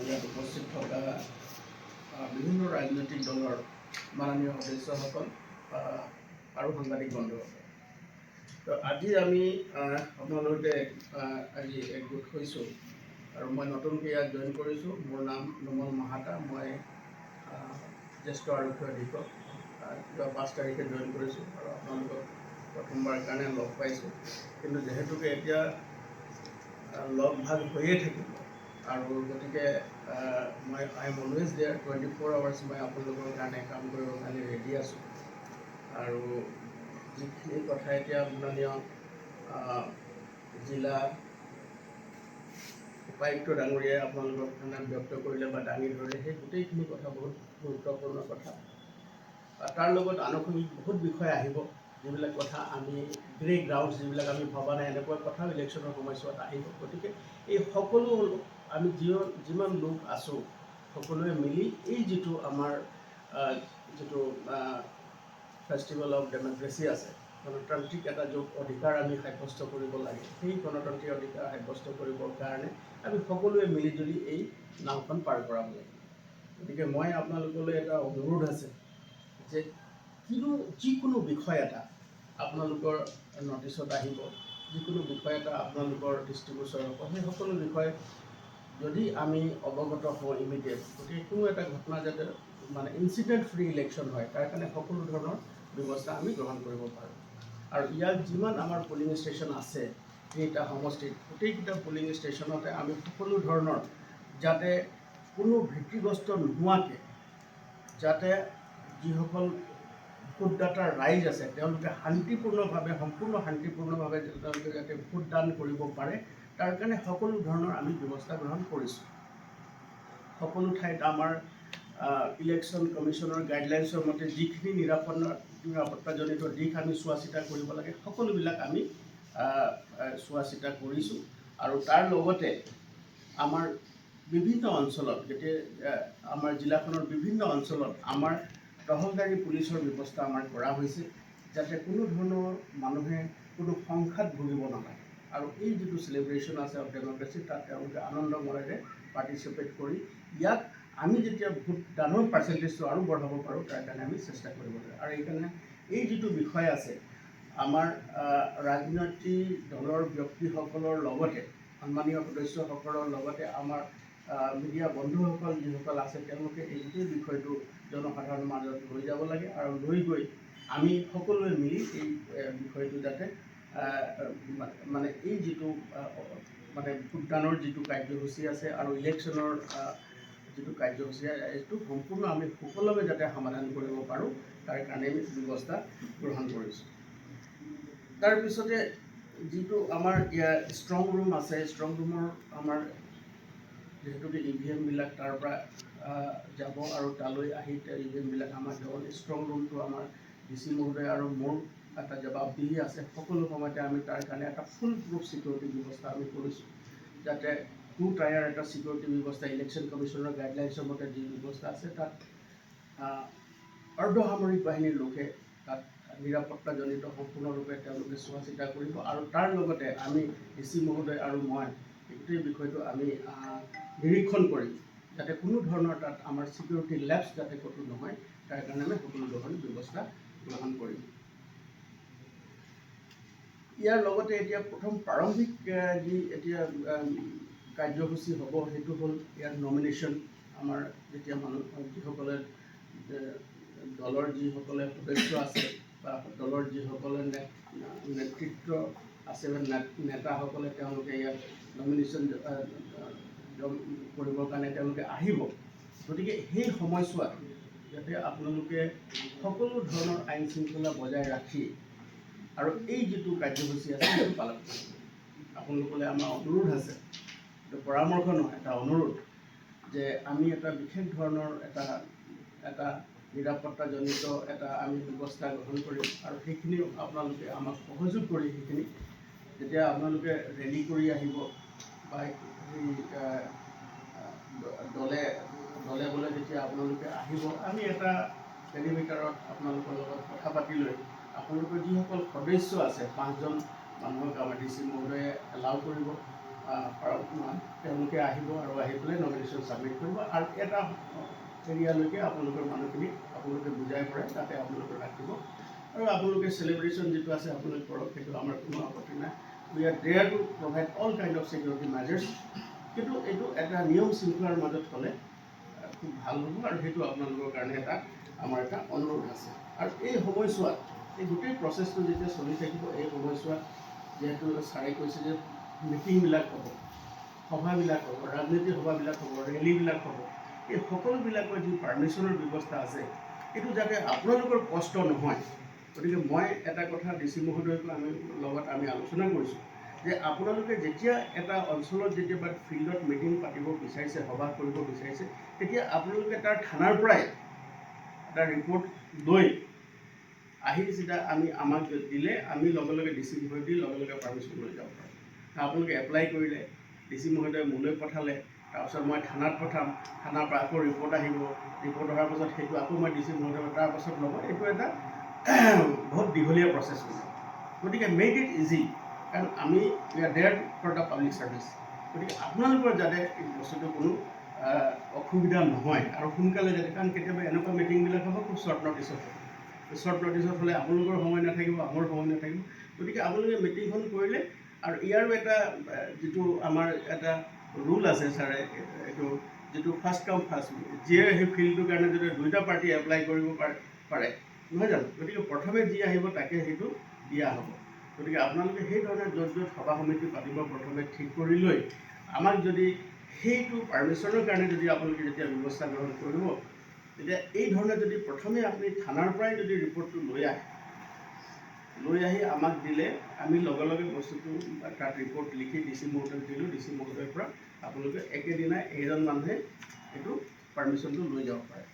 ইয়াত উপস্থিত থকা বিভিন্ন ৰাজনৈতিক দলৰ মাননীয় সদস্যসকল আৰু সাংবাদিক বন্ধুসকল। তো আজি আমি আপোনালোকে আজি একগোট হৈছোঁ আৰু মই নতুনকৈ ইয়াত জইন কৰিছোঁ। মোৰ নাম নোমল মাহাতা। মই জ্যেষ্ঠ আৰক্ষী অধীক্ষক। 5 তাৰিখে জইন কৰিছোঁ আৰু আপোনালোকক প্ৰথমবাৰ কাৰণে লগ পাইছোঁ। কিন্তু যিহেতুকে এতিয়া লগ ভাগ হৈয়ে থাকিব আৰু গতিকে মই I am always there 24 hours মই আপোনালোকৰ কাৰণে কাম কৰিবৰ কাৰণে ৰেডি আছোঁ। আৰু যিখিনি কথা এতিয়া মাননীয় জিলা উপায়ুক্ত ডাঙৰীয়াই আপোনালোকৰ কাৰণে ব্যক্ত কৰিলে বা দাঙি ধৰিলে, সেই গোটেইখিনি কথা বহুত গুৰুত্বপূৰ্ণ কথা। তাৰ লগত আনুষংগিক বহুত বিষয় আহিব, যিবিলাক কথা আমি গ্ৰে গ্ৰাউণ্ডছ, যিবিলাক আমি ভবা নাই, এনেকুৱা কথাও ইলেকশ্যনৰ সময়ছোৱাত আহিব। গতিকে এই সকলো আমি যিমান লোক আছোঁ সকলোৱে মিলি এই যিটো আমাৰ যিটো ফেষ্টিভেল অফ ডেম'ক্ৰেচি আছে, গণতান্ত্ৰিক এটা য'ত অধিকাৰ আমি সাব্যস্ত কৰিব লাগে, সেই গণতান্ত্ৰিক অধিকাৰ সাব্যস্ত কৰিবৰ কাৰণে আমি সকলোৱে মিলিজুলি এই নাওখন পাৰ কৰাব লাগে। গতিকে মই আপোনালোকলৈ এটা অনুৰোধ আছে যে যিকোনো বিষয় এটা আপোনালোকৰ নটিছত আহিব, যিকোনো বিষয় এটা আপোনালোকৰ দৃষ্টিগোচৰ হ'ব, সেই সকলো বিষয় যদি আমি অৱগত হওঁ ইমিডিয়েট, গতিকে কোনো এটা ঘটনা যাতে মানে ইনচিডেণ্ট ফ্ৰী ইলেকশ্যন হয়, তাৰ কাৰণে সকলো ধৰণৰ ব্যৱস্থা আমি গ্ৰহণ কৰিব পাৰোঁ। আৰু ইয়াত যিমান আমাৰ পলিং ষ্টেচন আছে এইটা সমষ্টিত, গোটেইকেইটা পলিং ষ্টেচনতে আমি সকলো ধৰণৰ যাতে কোনো ভীতিগ্ৰস্ত নোহোৱাকৈ, যাতে যিসকল ভোটদাতাৰ ৰাইজ আছে তেওঁলোকে শান্তিপূৰ্ণভাৱে, সম্পূৰ্ণ শান্তিপূৰ্ণভাৱে তেওঁলোকে যাতে ভোটদান কৰিব পাৰে, তাৰ কাৰণে সকলো ধৰণৰ আমি ব্যৱস্থা গ্ৰহণ কৰিছোঁ। সকলো ঠাইত আমাৰ ইলেকশ্যন কমিশ্যনৰ গাইডলাইনছৰ মতে যিখিনি নিৰাপত্তাজনিত দিশ আমি চোৱা চিতা কৰিব লাগে, সকলোবিলাক আমি চোৱা চিতা কৰিছোঁ। আৰু তাৰ লগতে আমাৰ বিভিন্ন অঞ্চলত, যেতিয়া আমাৰ জিলাখনৰ বিভিন্ন অঞ্চলত আমাৰ টহলদাৰী পুলিচৰ ব্যৱস্থা আমাৰ কৰা হৈছে, যাতে কোনো ধৰণৰ মানুহে কোনো সংঘাত ভুগিব নালাগে। আৰু এই যিটো চেলিব্ৰেশ্যন আছে অফ ডেম'ক্ৰেচি, তাত তেওঁলোকে আনন্দ মনেৰে পাৰ্টিচিপেট কৰি ইয়াত আমি যেতিয়া ভোটদানৰ পাৰ্চেণ্টেজটো আৰু বঢ়াব পাৰোঁ, তাৰ কাৰণে আমি চেষ্টা কৰিব লাগে। আৰু এইকাৰণে এই যিটো বিষয় আছে, আমাৰ ৰাজনৈতিক দলৰ ব্যক্তিসকলৰ লগতে, সন্মানীয় সদস্যসকলৰ লগতে আমাৰ মিডিয়া বন্ধুসকল যিসকল আছে, তেওঁলোকে এই গোটেই বিষয়টো জনসাধাৰণৰ মাজত লৈ যাব লাগে। আৰু লৈ গৈ আমি সকলোৱে মিলি এই বিষয়টো যাতে মানে এই যিটো মানে ভোটদানৰ যিটো কাৰ্যসূচী আছে আৰু ইলেকশ্যনৰ যিটো কাৰ্যসূচী এইটো সম্পূৰ্ণ আমি সুকলমে যাতে সমাধান কৰিব পাৰোঁ, তাৰ কাৰণে আমি ব্যৱস্থা গ্ৰহণ কৰিছোঁ। তাৰপিছতে যিটো আমাৰ ইয়াৰ ষ্ট্ৰং ৰুম আছে, ষ্ট্ৰং ৰুমৰ আমাৰ যিহেতুকে EVM-বিলাক তাৰ পৰা যাব আৰু তালৈ আহি EVM-বিলাক আমাৰ কেৱল ষ্ট্ৰং ৰুমটো আমাৰ DC মহোদয় আৰু মোৰ এটা জবাবদিহি আছে। সকলো সময়তে আমি তাৰ কাৰণে এটা ফুল প্ৰুফ ছিকিউৰিটি ব্যৱস্থা আমি কৰিছোঁ, যাতে 2 টায়াৰ এটা ছিকিউৰিটি ব্যৱস্থা ইলেকশ্যন কমিশ্যনৰ গাইডলাইনছৰ মতে যি ব্যৱস্থা আছে, তাত অৰ্ধসামৰিক বাহিনীৰ লোকে তাত নিৰাপত্তাজনিত সম্পূৰ্ণৰূপে তেওঁলোকে চোৱা চিতা কৰিব। আৰু তাৰ লগতে আমি DC মহোদয় আৰু মই গোটেই বিষয়টো আমি নিৰীক্ষণ কৰিম, যাতে কোনো ধৰণৰ তাত আমাৰ ছিকিউৰিটি লেপছ যাতে ক'তো নহয়, তাৰ কাৰণে আমি সকলো ধৰণৰ ব্যৱস্থা গ্ৰহণ কৰিম। ইয়াৰ লগতে এতিয়া প্ৰথম প্ৰাৰম্ভিক যি এতিয়া কাৰ্যসূচী হ'ব, সেইটো হ'ল ইয়াৰ নমিনেশ্যন। আমাৰ যেতিয়া যিসকলে দলৰ যিসকলে সদস্য আছে বা দলৰ যিসকলে নেতৃত্ব আছে বা নেতাসকলে তেওঁলোকে ইয়াত নমিনেশ্যন কৰিবৰ কাৰণে তেওঁলোকে আহিব। গতিকে সেই সময়ছোৱাত যাতে আপোনালোকে সকলো ধৰণৰ আইন শৃংখলা বজাই ৰাখি আৰু এই যিটো কাৰ্যসূচী আছে সেইটো পালন কৰিব। আপোনালোকলৈ আমাৰ অনুৰোধ আছে, এইটো পৰামৰ্শ নহয়, এটা অনুৰোধ যে আমি এটা বিশেষ ধৰণৰ এটা নিৰাপত্তাজনিত এটা আমি ব্যৱস্থা গ্ৰহণ কৰিম। আৰু সেইখিনি আপোনালোকে আমাক সহযোগ কৰি সেইখিনি যেতিয়া আপোনালোকে ৰেডি কৰি আহিব বা দলে বোলে যেতিয়া আপোনালোকে আহিব, আমি এটা পেৰিমিটাৰত আপোনালোকৰ লগত কথা পাতি লৈ আপোনালোকৰ যিসকল সদস্য আছে, 5জন মানুহক আমাৰ DC মহোদয়ে এলাউ কৰিব। তেওঁলোকে আহিব আৰু আহি পেলাই নমিনেশ্যন ছাবমিট কৰিব আৰু এটা এৰিয়ালৈকে আপোনালোকৰ মানুহখিনিক আপোনালোকে বুজাই পৰাই তাতে আপোনালোকে ৰাখিব আৰু আপোনালোকে চেলিব্ৰেশ্যন যিটো আছে আপোনালোকে কৰক, সেইটো আমাৰ কোনো আপত্তি নাই। We are there to provide all kind of security measures, কিন্তু এইটো এটা নিয়ম শৃংখলাৰ মাজত হ'লে খুব ভাল হ'ব আৰু সেইটো আপোনালোকৰ কাৰণে এটা আমাৰ এটা অনুৰোধ আছে। আৰু এই সময়ছোৱাত এই গোটেই প্ৰচেছটো যেতিয়া চলি থাকিব, এই সময়ছোৱাত যিহেতু ছাৰে কৈছে যে মিটিংবিলাক হ'ব, সভাবিলাক হ'ব, ৰাজনীতি সভাবিলাক হ'ব, ৰেলীবিলাক হ'ব, এই সকলোবিলাকৰ যি পাৰ্মিশ্যনৰ ব্যৱস্থা আছে এইটো যাতে আপোনালোকৰ কষ্ট নহয়। গতিকে মই এটা কথা ডি চি মহোদয়কো আমি আলোচনা কৰিছোঁ যে আপোনালোকে যেতিয়া এটা অঞ্চলত যেতিয়া ফিল্ডত মিটিং পাতিব বিচাৰিছে, সভা কৰিব বিচাৰিছে, তেতিয়া আপোনালোকে তাৰ থানাৰ পৰাই এটা ৰিপৰ্ট লৈ আহি যেতিয়া আমাক দিলে আমি লগে লগে ডি চি মহোদয় দি লগে লগে পাৰ্মিশ্যন লৈ যাব পাৰোঁ। আপোনালোকে এপ্লাই কৰিলে, ডি চি মহোদয়ে মোলৈ পঠালে, তাৰপিছত মই থানাত পঠাম, থানাৰ পৰা আকৌ ৰিপৰ্ট আহিব, ৰিপৰ্ট অহাৰ পাছত সেইটো আকৌ মই ডি চি মহোদয়ৰ তাৰপাছত ল'ব। এইটো এটা বহুত দীঘলীয়া প্ৰচেছ হৈছে। গতিকে মেক ইট ইজি, কাৰণ আমি we are there for the public service. গতিকে আপোনালোকৰ যাতে এই বস্তুটো কোনো অসুবিধা নহয় আৰু সোনকালে যাতে, কাৰণ কেতিয়াবা এনেকুৱা মিটিংবিলাক হ'ব খুব শ্বৰ্ট নটিছত হ'ব। শ্বৰ্ট নটিছত হ'লে আপোনালোকৰ সময় নাথাকিব, আমাৰ সময় নাথাকিব। গতিকে আপোনালোকে মিটিংখন কৰিলে, আৰু ইয়াৰো এটা যিটো আমাৰ এটা ৰুল আছে ছাৰে, এইটো যিটো ফাৰ্ষ্ট কাম ফাৰ্ষ্ট, যিয়ে সেই ফিল্ডটোৰ কাৰণে যদি দুয়োটা পাৰ্টি এপ্লাই কৰিব পাৰে নহয় জানো, গতিকে প্ৰথমে যি আহিব তাকে সেইটো দিয়া হ'ব। গতিকে আপোনালোকে সেইধৰণে য'ত য'ত সভা সমিতি পাতিব প্ৰথমে ঠিক কৰি লৈ আমাক যদি সেইটো পাৰ্মিশ্যনৰ কাৰণে যদি আপোনালোকে যেতিয়া ব্যৱস্থা গ্ৰহণ কৰিব, তেতিয়া এই ধৰণে যদি প্ৰথমে আপুনি থানাৰ পৰাই যদি ৰিপৰ্টটো লৈ আহি আমাক দিলে, আমি লগে লগে বস্তুটো তাত ৰিপৰ্ট লিখি ডি চি মহোদয়ক দিলোঁ, ডি চি মহোদয়ৰ পৰা আপোনালোকে একেদিনাই এইজন মানুহে এইটো পাৰ্মিশ্যনটো লৈ যাব পাৰে।